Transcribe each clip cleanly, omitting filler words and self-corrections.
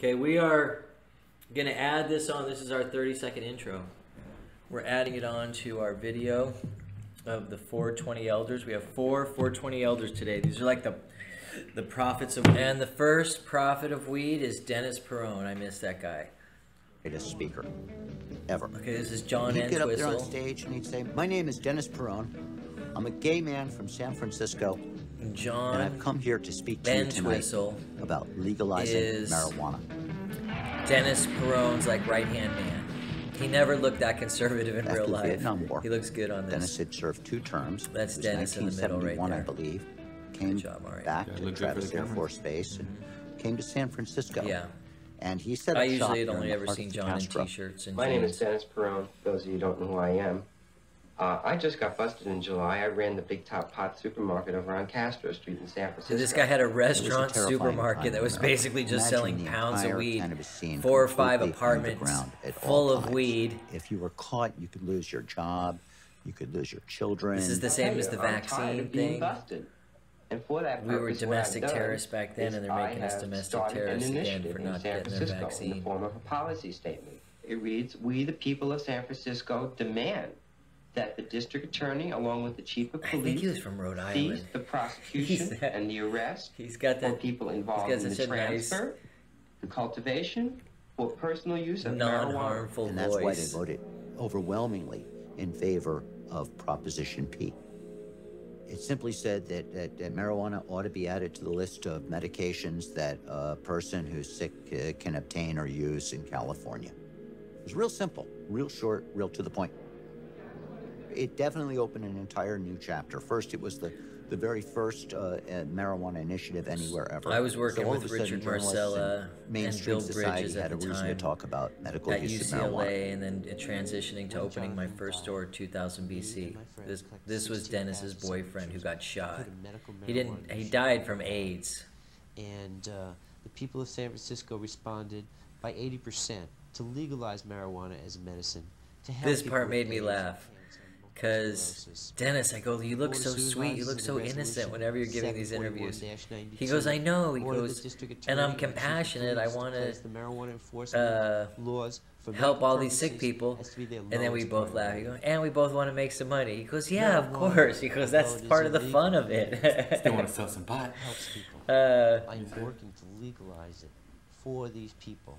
Okay, we are going to add this on. This is our 30-second intro. We're adding it on to our video of the 420 elders. We have 420 elders today. These are like the prophets of... And the first prophet of weed is Dennis Peron. I miss that guy. Greatest speaker ever. Okay, this is John He'd get up there on Entwistle. stage and he'd say, "My name is Dennis Peron. I'm a gay man from San Francisco. John And I've come here to speak to you tonight Entwistle about legalizing is marijuana." Dennis Peron's like right-hand man. He never looked that conservative in After real the life. Vietnam War, He looks good on Dennis this. had served 2 terms. That's It was Dennis in the middle right 1971, there. I believe. Came job, Mario. back Yeah, to look good for Travis the Air camera. Force Base and came to San Francisco. Yeah. And he set up I shop usually had there only in the ever heart seen of John in Castro. t-shirts and My name is jeans. Dennis Peron, for those of you who don't know who I am. I just got busted in July. I ran the Big Top Pot supermarket over on Castro Street in San Francisco. So this guy had a It was restaurant terrifying supermarket time that in was America. basically just Imagine selling the pounds of entire weed, cannabis scene 4 or 5 completely apartments underground at full all of times. weed. If you were caught, you could lose your job, you could lose your children. This is the same as the I'm tired vaccine of being thing. busted. And for that We were purpose, what domestic I've done terrorists back then, is and they're I making us have domestic started terrorists an again initiative for in not San getting their Francisco in vaccine. the form of a policy statement. It reads, "We, the people of San Francisco, demand that the district attorney, along with the chief of I think police, he was from Rhode cease Island. the prosecution that- and the arrest He's got for that people involved got in the such a nice, transfer, the cultivation, or personal use of marijuana." non-harmful And that's why they voice. voted overwhelmingly in favor of Proposition P. It simply said that marijuana ought to be added to the list of medications that a person who's sick can obtain or use in California. It was real simple, real short, real to the point. It definitely opened an entire new chapter. First, it was the very first marijuana initiative anywhere ever. I was working So all with of a sudden, Richard journalists Marcella and and mainstream Bill society Bridges had at a the reason to time talk about medical at use of marijuana. UCLA, and then transitioning to opening my first store in 2000 BC. This was Dennis's boyfriend who got shot. He died from AIDS. And the people of San Francisco responded by 80% to legalize marijuana as a medicine. To help This people part with made me AIDS laugh. and Because, sclerosis. Dennis, I go, you look so sweet, you look so innocent whenever you're giving these interviews. 741-92. He goes, I know, he Order the goes, district and I'm attorney and chief of compassionate, I police to want place the to marijuana enforcement laws for help medical all these sick purposes people. as to be their And then we lowest both laugh. priority. He goes, and we both want to make some money. He goes, yeah, of Marijuana, course. He goes, that's although it is part of the illegal, fun of it. Still want to sell some pot. helps people. I'm working to legalize it for these people.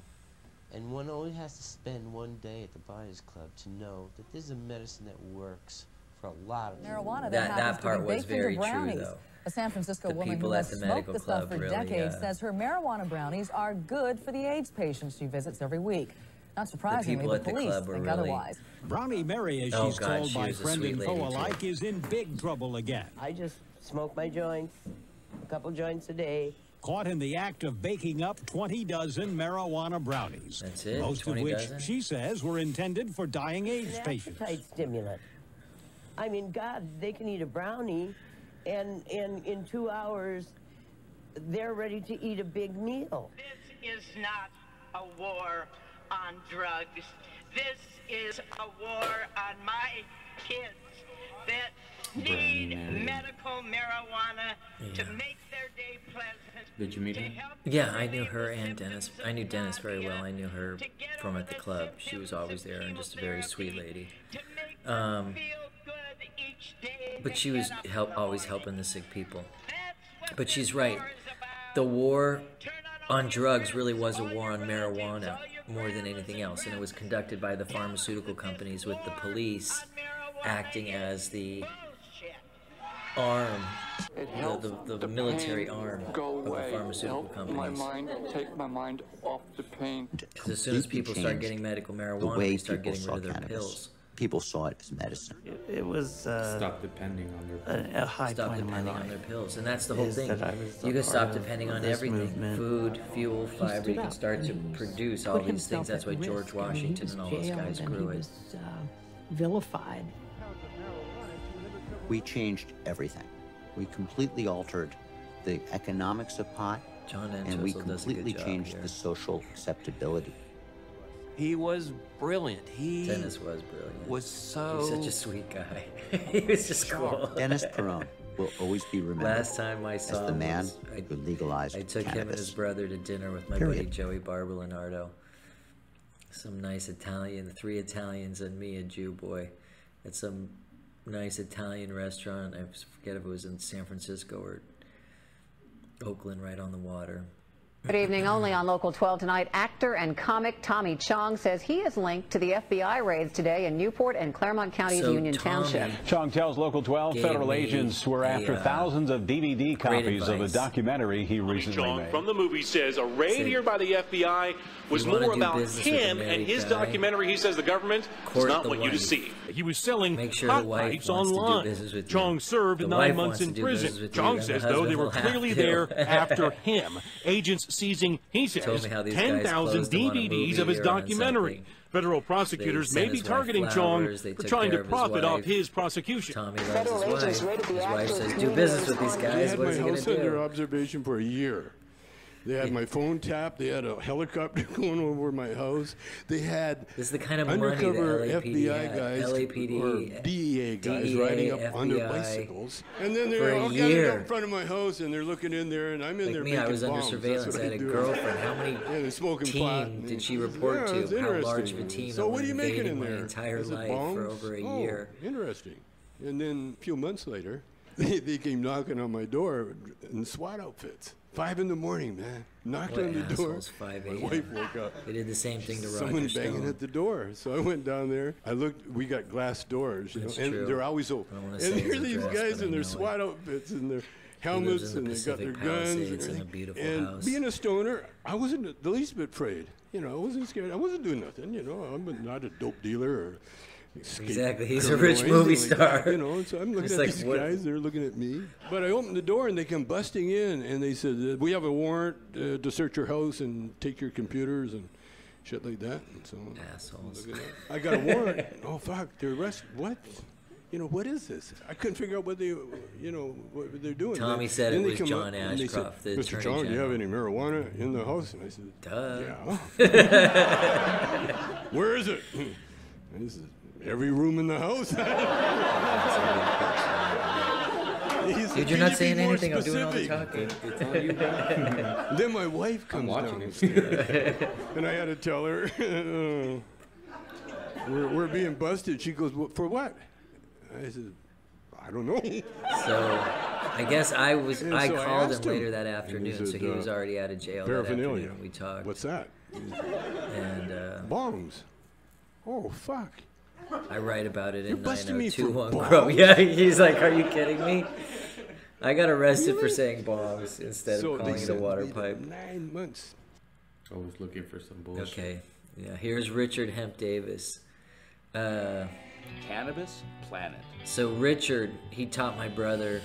And one only has to spend one day at the Buyers Club to know that this is a medicine that works for a lot of people. Marijuana That part was baked into very true, brownies. though. A San Francisco The woman people who at has the smoked medical the stuff club for really, decades says her marijuana brownies are good for the AIDS patients she visits every week. Not surprisingly, people the at the police club were think really- otherwise. Brownie Mary, as Oh, she's God, called she by was a friend sweet and lady, foe too. alike, is in big trouble again. I just smoke my joints, a couple joints a day. Caught in the act of baking up 20 dozen marijuana brownies. That's it? Most 20 of which, dozen? she says, were intended for dying AIDS An patients. appetite stimulant. I mean, God, they can eat a brownie, and in 2 hours, they're ready to eat a big meal. This is not a war on drugs. This is a war on my kids that need medical marijuana to make their day pleasant. Did you meet to him? help Yeah, I relieve knew the her and symptoms Dennis. of I knew Dennis very well. nausea, I knew her to get from rid at the of club. She was symptoms always of there and just a very sweet chemotherapy, lady. to make them Um, feel good each day But they she was get up in the always morning. helping the sick people. That's what But this she's right. war is about. The war Turn on all on your drugs friends, really was a all war your on relatives, marijuana all your more than grandmas anything and else, and it was grandpas. conducted by the pharmaceutical companies with the police acting as the arm, the military arm go of the away, pharmaceutical help companies. my mind, take my mind off the pain. Because as soon as people start Changed getting medical the marijuana, way they start people getting saw rid of their cannabis. pills. People saw it as medicine. It was Stop depending on their. a high Stop point in my depending on life. their pills, and that's the whole is thing. that I was a You can part stop of depending on this everything: movement. food, fuel, fiber. You can start to He produce all put these himself things. That's at why George risk. I mean, he Washington was and all those jailed guys and grew he it. was vilified. We changed everything. We completely altered the economics of pot, John and we Entwistle does a good completely job changed here. the social acceptability. He was brilliant. He Dennis was brilliant. was so He's such a sweet guy. He was just cool. Dennis Peron, will always be remembered Last time I saw as the him man was- who legalized I took him and cannabis. his brother to dinner with my Period. buddy Joey Barber-Leonardo. Some nice Italian, 3 Italians and me, a Jew boy, at some nice Italian restaurant. I forget if it was in San Francisco or Oakland, right on the water. Good evening. Only on Local 12 tonight, actor and comic Tommy Chong says he is linked to the FBI raids today in Newport and Claremont County's Union Township. Chong tells Local 12 federal agents were after thousands of DVD copies of a documentary he recently Chong made. from the movie says a raid here by the FBI was more about him and his documentary. He says the government does not want you to see. He was selling hot pipes online. Chong served 9 months in prison. Chong says, though, they were clearly there after him. Agents seizing, he says, 10,000 DVDs of his documentary. Federal prosecutors may be targeting Chong for trying to profit off his prosecution. Tommy loves his wife. His wife says, do business with these guys. What is he going to do? They had my house under observation for a year. They had my phone tapped. They had a helicopter going over my house. They had this is the kind of money undercover that LAPD FBI had. guys LAPD, or DEA guys DEA, riding up FBI, on their bicycles. And then for they're a all gathered year. up in front of my house, and they're looking in there, and I'm in there making I was under bombs. surveillance. That's I what had a do. girlfriend. How many they're smoking pot. team did she report Yeah, it was to? How large interesting. of a team? So that what are you making invaded in my there? entire Is it life bombs? for over a Oh, year. Interesting. And then a few months later, they came knocking on my door in SWAT outfits. 5 in the morning, man. Knocked What on the door. assholes, 5 My a.m. wife woke up. They did the same thing to Roger Someone banging Stone. at the door. So I went down there. I looked. We got glass doors, you know, That's and true. they're always open. I don't wanna And say here his these address, guys but I in their know SWAT outfits and their lives helmets, in and the they got their Pacific guns. Palisades And, in a everything. beautiful And house. being a stoner, I wasn't the least bit afraid. You know, I wasn't scared. I wasn't doing nothing. You know, I'm not a dope dealer or. Exactly, he's a criminal or rich anything movie like star. that, you know, so I'm looking It's at like, these what- guys. They're looking at me. But I opened the door and they come busting in and they said, "We have a warrant to search your house and take your computers and shit like that." And so assholes. I got a warrant. Oh fuck! They're arrested. What? You know, what is this? I couldn't figure out what they, you know, what they're doing. Tommy said it they was come John up and they said, Ashcroft, the "Mr. Attorney Chong, do you have General." any marijuana in the house?" And I said, Duh. "Yeah." "Where is it?" And this is every room in the house. He said, Dude, you're "Can not you saying be more anything. I'm doing all the specific?" talking. Then my wife comes downstairs, and I had to tell her, we're being busted. She goes, "For what?" I said, "I don't know." So, I guess I And so I called him asked him, later that and he afternoon, so said, he was already out of jail that paraphernalia. afternoon. We talked. What's that? And Bombs. Oh fuck. I write about it You're in busting me for 9021 Grow. bombs? Yeah, he's like, "Are you kidding me?" I got arrested for saying bombs instead So of they calling it a sent water me to pipe. 9 months. Always looking for some bullshit. Okay, yeah. Here's Richard Hemp Davis. Cannabis Planet. So Richard, he taught my brother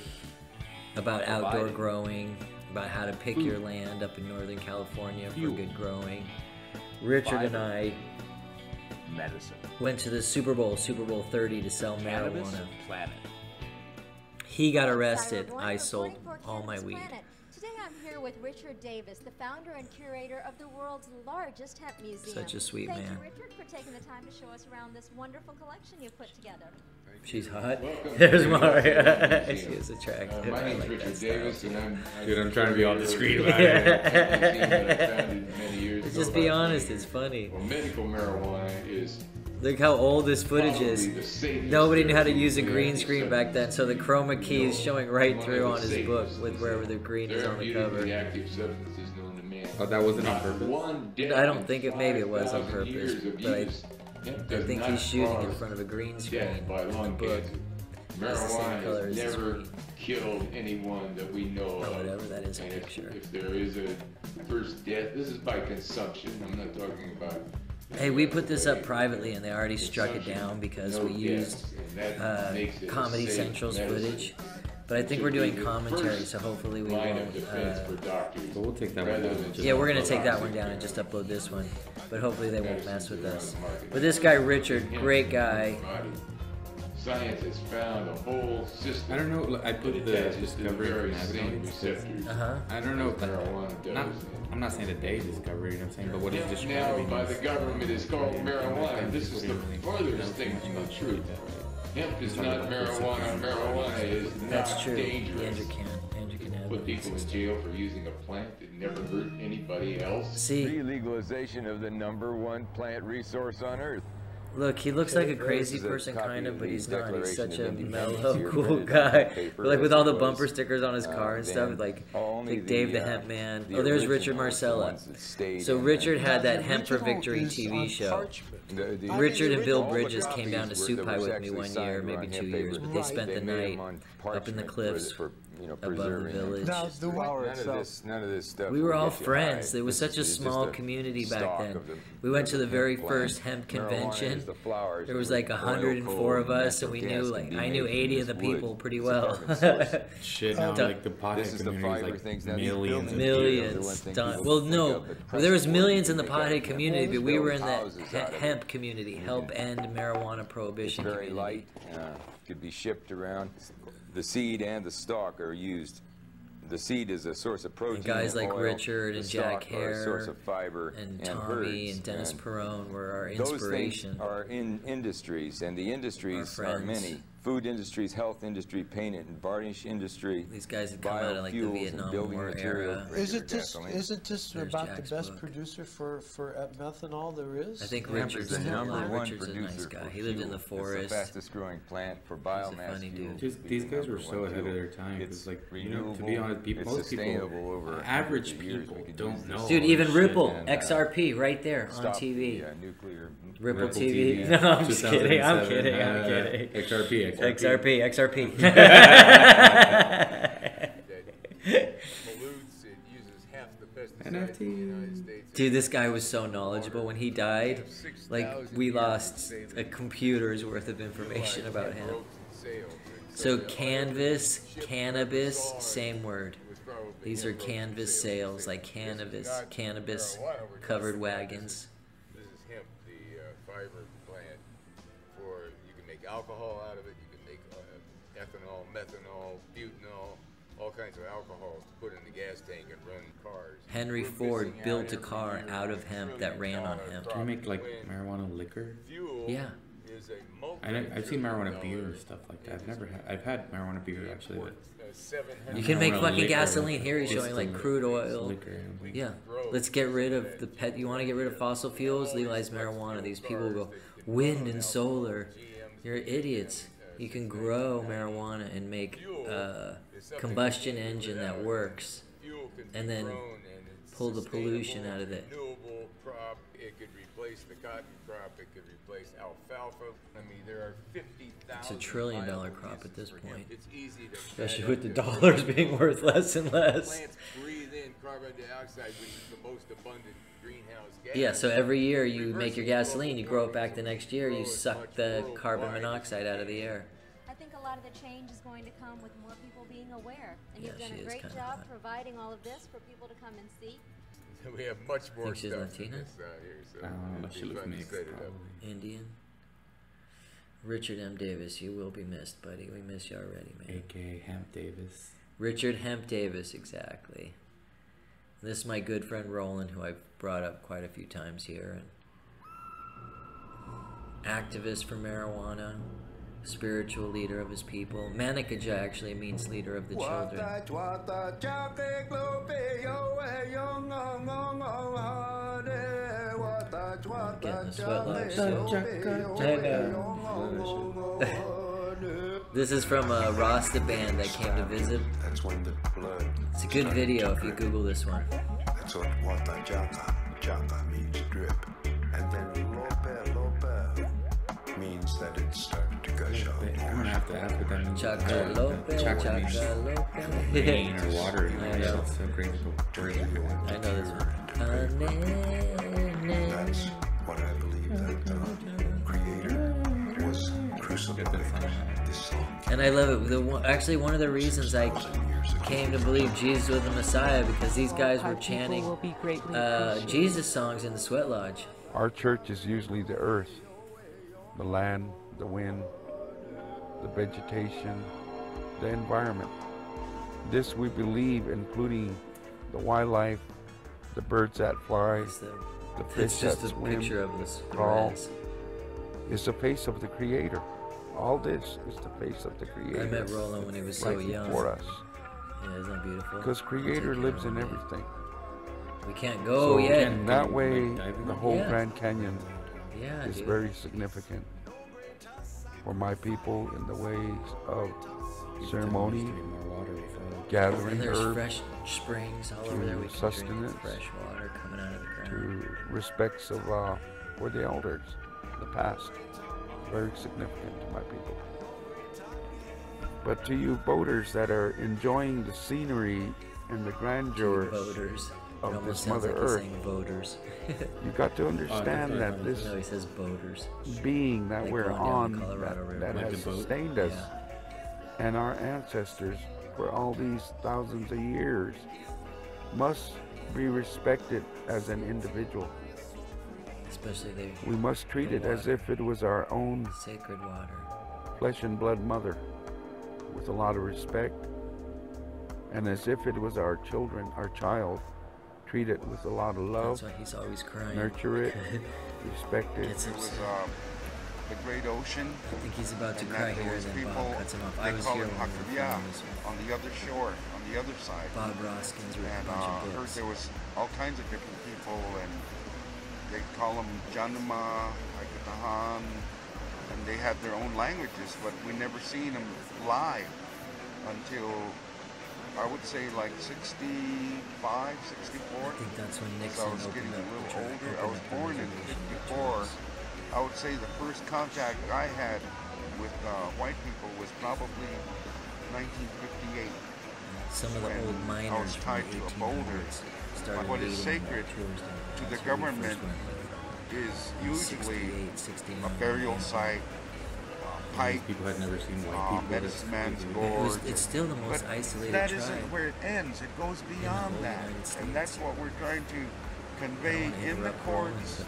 about outdoor Providing. growing, about how to pick your land up in Northern California for Fuel. good growing. Richard and I Medicine. went to the Super Bowl 30 to sell Cannabis marijuana. Planet. He got arrested. I sold all my weed. Today I'm here with Richard Davis, the founder and curator of the world's largest hemp museum. Such a sweet Thank man. you, Richard, for taking the time to show us around this wonderful collection you've put together. She's hot. Welcome There's to Maria. the She is attractive. My I name's like Richard that Davis, style. and Dude, I'm trying to be all discreet about about it. Let's just be honest, it's funny. Well, medical marijuana is Look how old this footage is. probably the safest Nobody knew how to use a therapeutic green screen back then, so the chroma key is showing right through on his book with wherever the green is on the cover. therapeutically active substances known to man. Oh, that wasn't on Not purpose? one death I don't in think maybe it was on 5,000 purpose, years of but use. Hemp I does think not he's shooting in cause front of a green death screen by in the lung book. cancer. That's the same Marijuana color has as this never weed. killed anyone that we know Or of. whatever that is, a And picture. if there is a first death, this is by consumption. I'm not talking about. Hey, we put this up privately and they already struck it down because we used Comedy Central's footage. But I think we're doing commentary, so hopefully we won't. But we'll take that one down. Yeah, we're gonna take that one down and just upload this one. But hopefully they won't mess with us. But this guy Richard, great guy. Science has found a whole system. I don't know. I put the attaches to the discovery very from same Amazon. receptors. I don't know. But marijuana does. not, I'm not saying that they discovered it. I'm saying, but what he's Now describing by the is government is called marijuana. This is the furthest thing from the truth. Hemp is not marijuana. Marijuana is That's not true. dangerous. Andrew can Put people in jail for using a plant that never hurt anybody else. See, legalization of the #1 plant resource on Earth. look, he looks like a crazy person, kind of, but he's not. He's such a mellow, cool guy. But, like, with all the bumper stickers on his car and stuff, like Dave the Hemp Man. Oh, there's Richard Marcella. So Richard had that Hemp for Victory TV show. Richard and Bill Bridges came down to Soup Pie with me one year, maybe 2 years, but they spent the night up in the cliffs above the village. None of this stuff. We were all friends. It was such a small community back then. We went to the very first hemp convention. There was like 104 of us, and we knew, like, I knew 80 of the people pretty well. Shit, now like the pothead community is like millions. Millions. Well, no, there was millions in the pothead community, but we were in the hemp community, help end marijuana prohibition Very community. light. Could be shipped around. The seed and the stalk are used. The seed is a source of protein. And guys and like oil. Richard and The Jack stalk are a source Hare of fiber and herds. Tommy and Dennis Peron were our Those inspiration. things are in industries, and the industries Our are friends. many. Food industries, health industry, paint and varnish industry. These guys had come out of like the biofuels and Vietnam building War material. era. Isn't this There's about Jack's the best book. producer for methanol there is? I think Hemp Richard's is the still alive. #1 Richard's a nice producer guy. for He lived in the fuel. forest. It's the fastest growing plant for biomass funny fuel. dude. These guys were so ahead of their time. It's like, you know, to be honest, people, most people, average people don't know. Dude, even shit, Ripple, man. XRP, right there on Stop TV. the, nuclear Ripple Ripple TV. TV, No, I'm just kidding. I'm 2007, kidding. I'm kidding. XRP. XRP. Dude, this guy was so knowledgeable. When he died, like, we lost a computer's worth of information about him. So canvas, cannabis, same word. These are canvas sales, like cannabis covered wagons. This is hemp, the fiber plant. For you can make alcohol out of it. You can make ethanol, methanol, butanol, all kinds of alcohols to put in the gas tank and run cars. Henry Ford built a car out of hemp that ran on hemp. Can you make like marijuana liquor? Yeah. I've seen marijuana beer and stuff like that. I've had marijuana beer actually. But You can make marijuana fucking liquor, gasoline. Here he's showing like distillate crude oil. liquor. Yeah. Let's get rid of the pet. You want to get rid of fossil fuels? Legalize marijuana. These people will go, wind and solar. You're idiots. You can grow marijuana and make a combustion engine that works, and then pull the pollution out of it. Renewable crop. It could replace the cotton crop. It could replace alfalfa. I mean, there are 50,000. It's $1 trillion crop at this point. It's easy to Especially with the dollars being worth less and less. Plants breathe in carbon dioxide, which is the most abundant greenhouse gas. Yeah, so every year you make your gasoline, you grow it back the next year, you suck the carbon monoxide out of the air. I think a lot of the change is going to come with more people being aware. And you've Yeah, done she a is great kinda job hot. providing all of this for people to come and see. We have much more Think she's stuff Latina? than this here, so I don't know. it'd She be looks fun to mixed. set it up. Probably. Indian. Richard M. Davis, you will be missed, buddy. We miss you already, man. AKA Hemp Davis. Richard Hemp Davis, exactly. This is my good friend Roland, who I've brought up quite a few times here. And activist for marijuana, spiritual leader of his people. Manakaja actually means leader of the children. Getting the sweat lodge still. This is from a Rasta band that came to visit. It's a good video if you Google this one. That's what Wata Jaka. Jaka means drip. And then Lope means that it started to gush out. I'm gonna have to ask what that means. Chaka Lope, Chaka means Chaka Lope. rain or water. I know. It's so crazy. I know this one. That's what I believe that the Creator was crucified. This song. And I love it. Actually, one of the reasons I came to believe Jesus was the Messiah, because these guys were chanting Jesus songs in the sweat lodge. Our church is usually the earth, the land, the wind, the vegetation, the environment. This we believe, including the wildlife, the birds that fly, the fish It's just that a swim, picture of this crawl. res. It's the face of the Creator. All this is the face of the Creator. I met Roland when he was so young. Before us. Yeah, isn't that beautiful? Because Creator lives in everything. We can't go yet. And that way, the whole Grand Canyon is dude. very significant for my people in the ways of ceremony, gathering and there's herbs, fresh springs all over there. We can sustenance, drink fresh water coming out of the ground. to respects of for the elders, the past. Very significant to my people. But to you boaters that are enjoying the scenery and the grandeur of this Mother Earth, you got to understand that this he says boaters. being that like we're on, that like has sustained us, and our ancestors for all these thousands of years, must be respected as an individual. Especially we must treat it as if it was our own sacred water, flesh and blood mother, with a lot of respect, and as if it was our children, our child. Treat it with a lot of love. That's why he's always crying. Nurture it, respect it. It was the great ocean. I think he's about to cry here, and then Bob cuts him off. I was here when we were filming this one. On the other shore, on the other side. Bob Roskins with a bunch of I heard books. there was all kinds of different people, and they call them Janama, Aikatahan, and they had their own languages, but we never seen them live until I would say like 65, 64. I think that's when Nixon I was getting a little older. I was born in 54. I would say the first contact I had with white people was probably 1958. Some of the old miners I was tied to a boulder. But what is sacred to the government is usually a burial site, pipe, people had never seen white people. Medicine Man's Gorge. It's still the most isolated that tribe. isn't where it ends. It goes beyond that. And that's what we're trying to convey in the courts.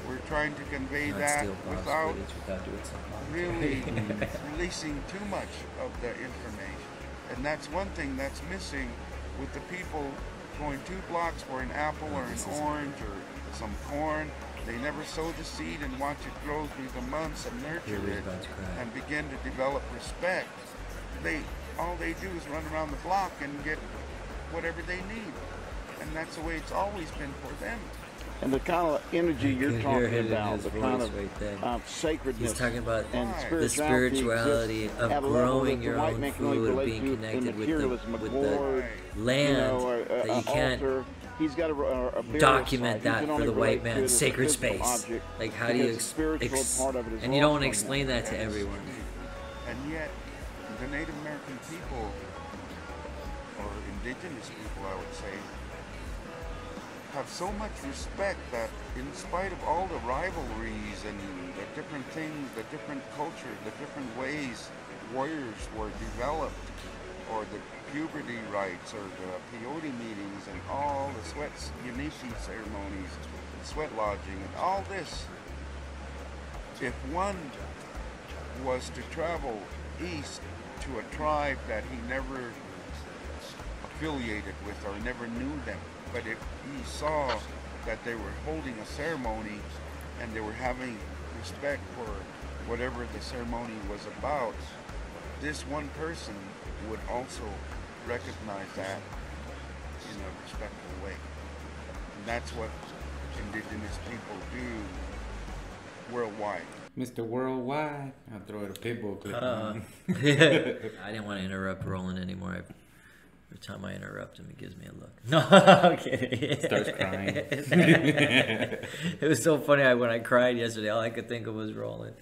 We're trying to convey that without really releasing too much of the information. And that's one thing that's missing with the people going 2 blocks for an apple or an orange or some corn. They never sow the seed and watch it grow through the months and nurture it and begin to develop respect. All they do is run around the block and get whatever they need. And that's the way it's always been for them. And the kind of energy you're talking about, the kind of sacredness He's talking about and the spirituality of growing your own food, of being connected with the land that you can't document that for the white man, sacred space. Like, how do you and you don't want to explain that to everyone. And yet, the Native American people, or indigenous people, I would say, have so much respect that in spite of all the rivalries and the different things, the different culture, the different ways warriors were developed, or the puberty rites, or the peyote meetings, and all the sweat Yanishi ceremonies, sweat lodging, and all this, if one was to travel east to a tribe that he never affiliated with or never knew them, but if he saw that they were holding a ceremony and they were having respect for whatever the ceremony was about, this one person would also recognize that in a respectful way. And that's what indigenous people do worldwide. Mr. Worldwide. I'll throw it a pitbull clip on. I didn't want to interrupt Roland anymore. Every time I interrupt him, he gives me a look. No, I'm kidding. Starts crying. It was so funny. When I cried yesterday, all I could think of was Roland.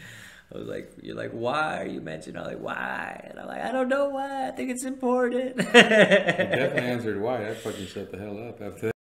I was like, "You're like, why are you mentioning?" I'm like, "Why?" And I'm like, "I don't know why. I think it's important." He definitely answered why. I fucking shut the hell up after that.